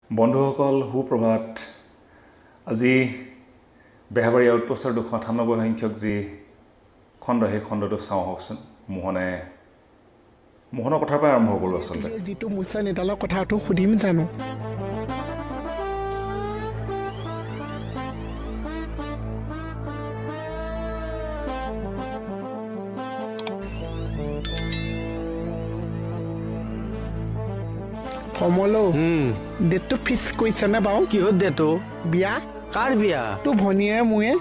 বন্ধুসকল সুপ্ৰভাত আজি বেহাবাৰী আউটপোষ্টৰ 298 সংখ্যক যি খণ্ড সেই খণ্ডটো চাওঁ হওকচোন মোহনৰ কথাৰ পৰা আৰম্ভ কৰোঁ আচলতে যিটো মুছা নেতালৰ কথাটো সুধিম জানো কমলো ডেটটো ফিক্স কৰিছে নে বাৰু কিহত ডেটো বিয়া কাৰ বিয়া তোৰ ভনীয়ে মোয়ে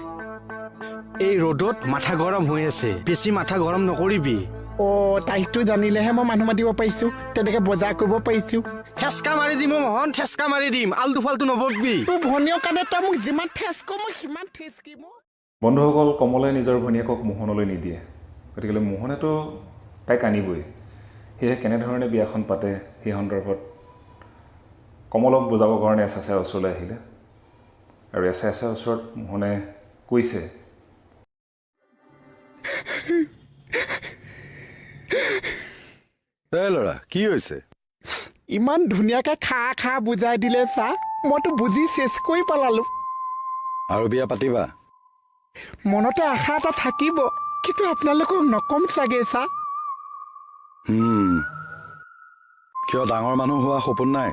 এই ৰ'দত মাথা গৰম হৈ আছে বেছি মাথা গৰম নকৰিবি তাৰিখটো জানিলেহে মই মানুহ মাতিব পাৰিছো তেনেকে বজাৰ কৰিব পাৰিছো ঠেচকা মাৰি দিম মোহন ঠেচকা মাৰি দিম আলটু ফালটু নবকবি তোৰ ভনীয়ৰ কাৰণে তই মোক যিমান ঠেচ ক মই সিমান ঠেচ কিম বন্ধুসকল কমলে নিজৰ ভনীয়েকক মোহনলৈ নিদিয়ে গতিকে মোহনেতো তাইক আনিবই সেয়ে কেনেধৰণে বিয়াখন পাতে সেই সন্দৰ্ভত কমলক বুজাবৰ কাৰণে এছ ওচৰলৈ আহিলে আৰু এছ ওচৰত মোহনে কৈছে ল'ৰা কি হৈছে ইমান ধুনীয়াকে খা বুজাই দিলে চা মইতো বুজি চেচ কৰি পেলালো আৰু বিয়া পাতিবা মনতে আশা এটা থাকিব কিন্তু আপোনালোকক নকম চাগে চা কিয় ডাঙৰ মানুহ হোৱা সপোন নাই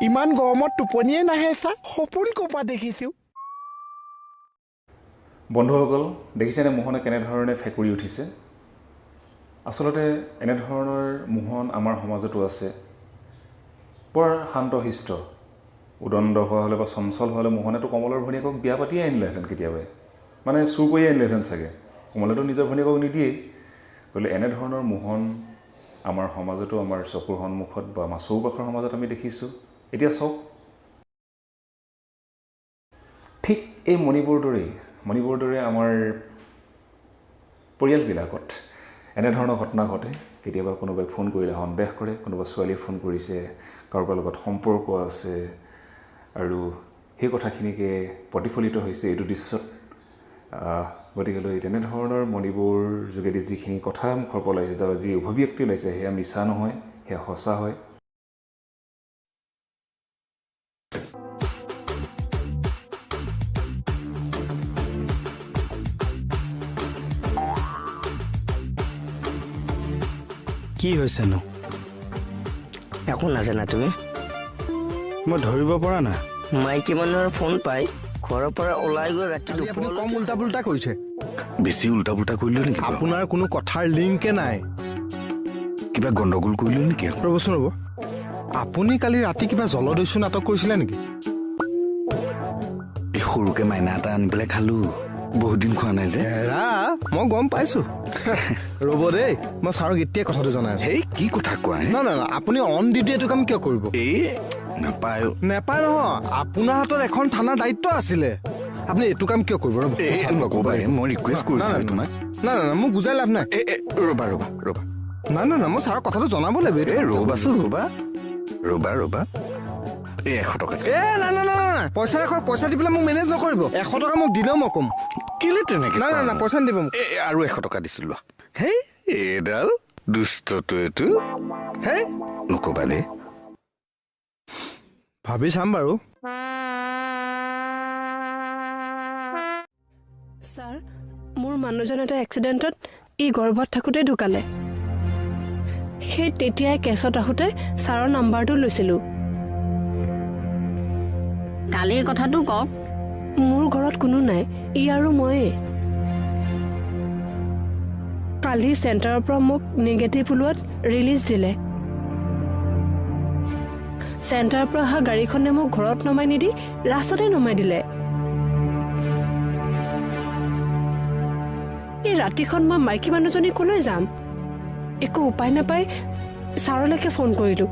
ইমান গৰমত টোপনিয়ে নাহে চা সপোন ক'পা দেখিছো বন্ধুসকল দেখিছেনে মোহনে কেনেধৰণে ফেকুৰি উঠিছে আচলতে এনেধৰণৰ মোহন আমাৰ সমাজতো আছে বৰ শান্তশিষ্ট উদণ্ড হোৱা হ'লে বা চঞ্চল হোৱা হ'লে মোহনেতো কমলৰ ভনীয়েকক বিয়া পাতিয়ে আনিলেহেঁতেন কেতিয়াবাই মানে চুৰ কৰিয়ে আনিলেহেঁতেন চাগে কমলেতো নিজৰ ভনীয়েকক নিদিয়েই গতিকে এনেধৰণৰ মোহন আমাৰ সমাজতো আমাৰ চকুৰ সন্মুখত বা আমাৰ চৌপাশৰ সমাজত আমি দেখিছোঁ এতিয়া চাওক ঠিক এই মণিপুৰৰ দৰে আমাৰ পৰিয়ালবিলাকত এনেধৰণৰ ঘটনা ঘটে কেতিয়াবা কোনোবাই ফোন কৰিলে সন্দেহ কৰে কোনোবা ছোৱালীয়ে ফোন কৰিছে কাৰোবাৰ লগত সম্পৰ্ক আছে আৰু সেই কথাখিনিকে প্ৰতিফলিত হৈছে এইটো দৃশ্যত গতিকেলৈ তেনেধৰণৰ মণিপুৰ যোগেদি যিখিনি কথা মুখৰ পৰা ওলাইছে বা যি অভিব্যক্তি ওলাইছে সেয়া মিছা নহয় সেয়া সঁচা হয় কি হৈছেনো একো নাজানা তুমি মই ধৰিব পৰা নাই মাইকী মানুহৰ ফোন পাই ঘৰৰ পৰা ওলাই গৈ ৰাতি আপুনি কম উল্টা পুল্টা কৰিছে বেছি উল্টা পুল্টা কৰিলো নেকি আপোনাৰ কোনো কথাৰ লিংকে নাই কিবা গণ্ডগোল কৰিলো নেকি ৰ'বচোন ৰ'ব আপুনি কালি ৰাতি কিবা জলদস্যু নাটক কৰিছিলে নেকি এই সৰুকে মাইনা এটা আনি পেলাই খালো বহুত দিন খোৱা নাই যে এৰা মই গম পাইছো ৰ'ব দেই মই ছাৰক এতিয়াই কথাটো জনাই আছো এই কি কথা কোৱা নাই আপুনি অন ডিউটি এইটো কাম কিয় কৰিব এই নাপায় নহয় আপোনাৰ হাতত এখন থানাৰ দায়িত্ব আছিলে আপুনি এইটো কাম কিয় কৰিব ৰ'ব মই ৰিকুৱেষ্ট কৰিছো তোমাক নাই মোক বুজাই লাভ নাই ৰ'বা নাই মই ছাৰক কথাটো জনাব লাগিব ৰ'বা এই 100 টকা নাই পইচা ৰাখক পইচা দি পেলাই মোক মেনেজ নকৰিব 100 টকা মোক দিলেও মই ক'ম কেলে তেনেকে নাই পইচা নিদিব মোক আৰু 100 টকা দিছিলো হেই এইডাল দুষ্টটো এইটো হে নকবা দেই ভাবি চাম বাৰু ছাৰ মোৰ মানুহজন এটা এক্সিডেণ্টত গৰ্ভত থাকোঁতে ঢুকালে সেই তেতিয়াই কেছত আহোঁতে ছাৰৰ নাম্বাৰটো লৈছিলোঁ কালিৰ কথাটো কওক মোৰ ঘৰত কোনো নাই আৰু ময়ে কালি চেণ্টাৰৰ পৰা মোক নিগেটিভ ওলোৱাত ৰিলিজ দিলে চেণ্টাৰৰ পৰা অহা গাড়ীখনে মোক ঘৰত নমাই নিদি ৰাস্তাতে নমাই দিলে এই ৰাতিখন মই মাইকী মানুহজনী কলৈ যাম একো উপায় নাপাই ছাৰলৈকে ফোন কৰিলোঁ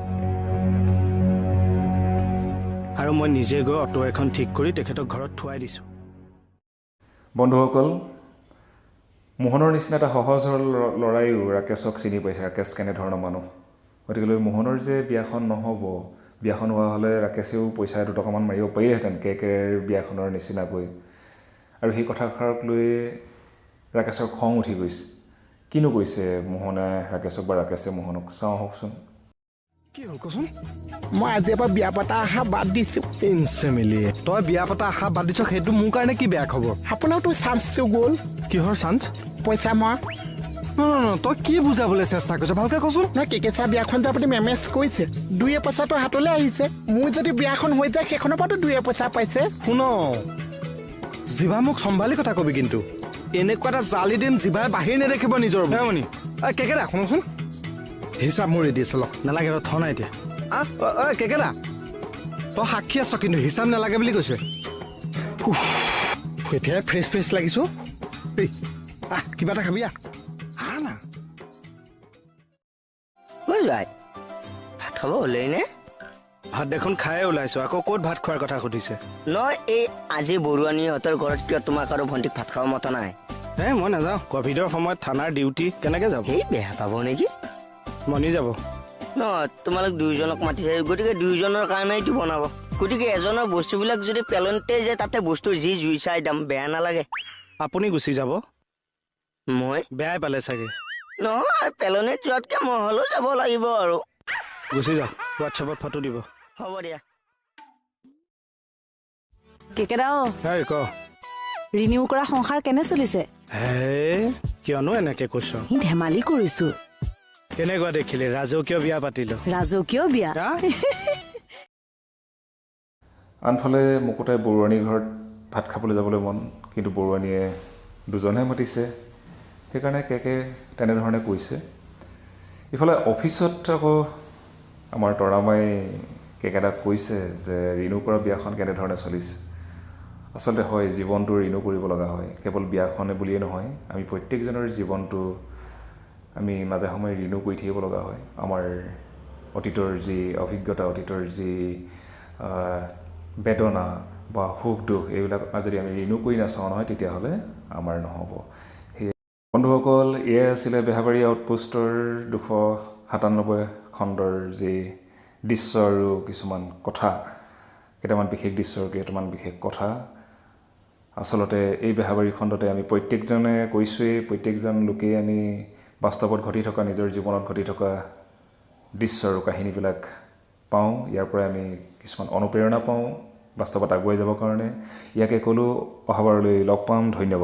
আৰু মই নিজে গৈ অটো এখন ঠিক কৰি তেখেতক ঘৰত থোৱাই দিছোঁ বন্ধুসকল মোহনৰ নিচিনা এটা সহজ সৰল ল'ৰাইও ৰাকেশক চিনি পাইছে ৰাকেশ কেনেধৰণৰ মানুহ গতিকে মোহনৰ যে বিয়াখন নহ'ব বিয়াখন হোৱা হ'লে ৰাকেশেও পইচা 2 টকামান মাৰিব পাৰিলেহেঁতেন কেৰ বিয়াখনৰ নিচিনাকৈ আৰু সেই কথাষাৰক লৈ ৰাকেশৰ খং উঠি গৈছে কিনো কৈছে মোহনে ৰাকেশক বা ৰাকেশে মোহনক চাওঁ হওকচোন কি হ'ল কচোন মই আজিৰ পৰা বিয়া পতা আশা বাদ দিছোঁ ইনচেমিলি তই বিয়া পতা আশা বাদ দিছ সেইটো মোৰ কাৰণে কি বেয়া খবৰ আপোনাৰতো চান্সটো গ'ল কিহৰ চান্স পইচা মই তই কি বুজাবলৈ চেষ্টা কৰিছ ভালকে কচোন নহয় কেকেচা বিয়াখন যে আপুনি মেমেজ কৰিছে 2 পইচাটো হাতলৈ আহিছে মোৰ যদি বিয়াখন হৈ যায় সেইখনৰ পৰাতো 2 পইচা পাইছে শুন জিভা মোক চম্ভালি কথা কবি কিন্তু এনেকুৱা এটা জালি দিম জিভাই বাহিৰ নেদেখিব নিজৰ মণি কেকেৰা শুনকচোন হিচাপ মোৰ ৰেডি আছে নালাগে ৰ থ নাই এতিয়া কেকেৰা তই সাক্ষী আছ কিন্তু হিচাপ নালাগে বুলি কৈছে এতিয়াই ফ্ৰেছ লাগিছো কিবা এটা খাবি না ভাই ভাত খাব হ'লেই নে ভাত দেখোন খায়ে ওলাইছো আকৌ ক'ত ভাত খোৱাৰ কথা সুধিছে নহয় এই আজি বৰুৱানীহঁতৰ ঘৰত কিয় তোমাক আৰু ভণ্টিক ভাত খাব মতা নাই মই নাযাওঁ কভিডৰ সময়ত থানাৰ ডিউটি কেনেকে যাব সেই বেয়া পাব নেকি মনি যাব নহয় তোমালোক 2জনক মাতিছে গতিকে 2জনৰ কাৰণেইটো বনাব গতিকে এজনৰ বস্তুবিলাক যদি পেলনতে যায় তাতে বস্তু যি জুই চাই দাম বেয়া নালাগে আপুনি গুচি যাব মই বেয়াই পালে চাগে নহয় পেলনে যোৱাতকে মই হ'লেও যাব লাগিব আৰু গুচি যাওক হোৱাটছএপত ফটো দিব হ'ব দিয়া কেকেৰাও ক ৰিনিউ কৰা সংসাৰ কেনে চলিছে কিয়নো এনেকে কৈছ ই ধেমালি কৰিছো কেনেকুৱা দেখিলে ৰাজকীয় বিয়া পাতিলো ৰাজকীয় বিয়া আনফালে মুকুতাই বৰুৱানীৰ ঘৰত ভাত খাবলৈ যাবলৈ মন কিন্তু বৰুৱানীয়ে 2জনহে মাতিছে সেইকাৰণে কেকে তেনেধৰণে কৈছে ইফালে অফিচত আকৌ আমাৰ তৰামাই কেকেটাক কৈছে যে ৰিনিউ কৰা বিয়াখন কেনেধৰণে চলিছে আচলতে হয় জীৱনটো ৰিনিউ কৰিব লগা হয় কেৱল বিয়াখনে বুলিয়ে নহয় আমি প্ৰত্যেকজনৰ জীৱনটো আমি মাজে সময়ে ৰিনিউ কৰি থাকিব লগা হয় আমাৰ অতীতৰ যি অভিজ্ঞতা অতীতৰ যি বেদনা বা সুখ দুখ এইবিলাক যদি আমি ৰিনিউ কৰি নাচাওঁ নহয় তেতিয়াহ'লে আমাৰ নহ'ব সেয়ে বন্ধুসকল এয়াই আছিলে বেহাবাৰী আউটপোষ্টৰ 297 খণ্ডৰ যি দৃশ্য আৰু কিছুমান কথা কেইটামান বিশেষ দৃশ্য আৰু কেইটামান বিশেষ কথা আচলতে এই বেহাবাৰী খণ্ডতে আমি প্ৰত্যেকজনে কৈছোৱেই প্ৰত্যেকজন লোকেই আমি বাস্তৱত ঘটি থকা নিজৰ জীৱনত ঘটি থকা দৃশ্য আৰু কাহিনীবিলাক পাওঁ ইয়াৰ পৰা আমি কিছুমান অনুপ্ৰেৰণা পাওঁ বাস্তৱত আগুৱাই যাবৰ কাৰণে ইয়াকে ক'লো অহাবাৰলৈ লগ পাম ধন্যবাদ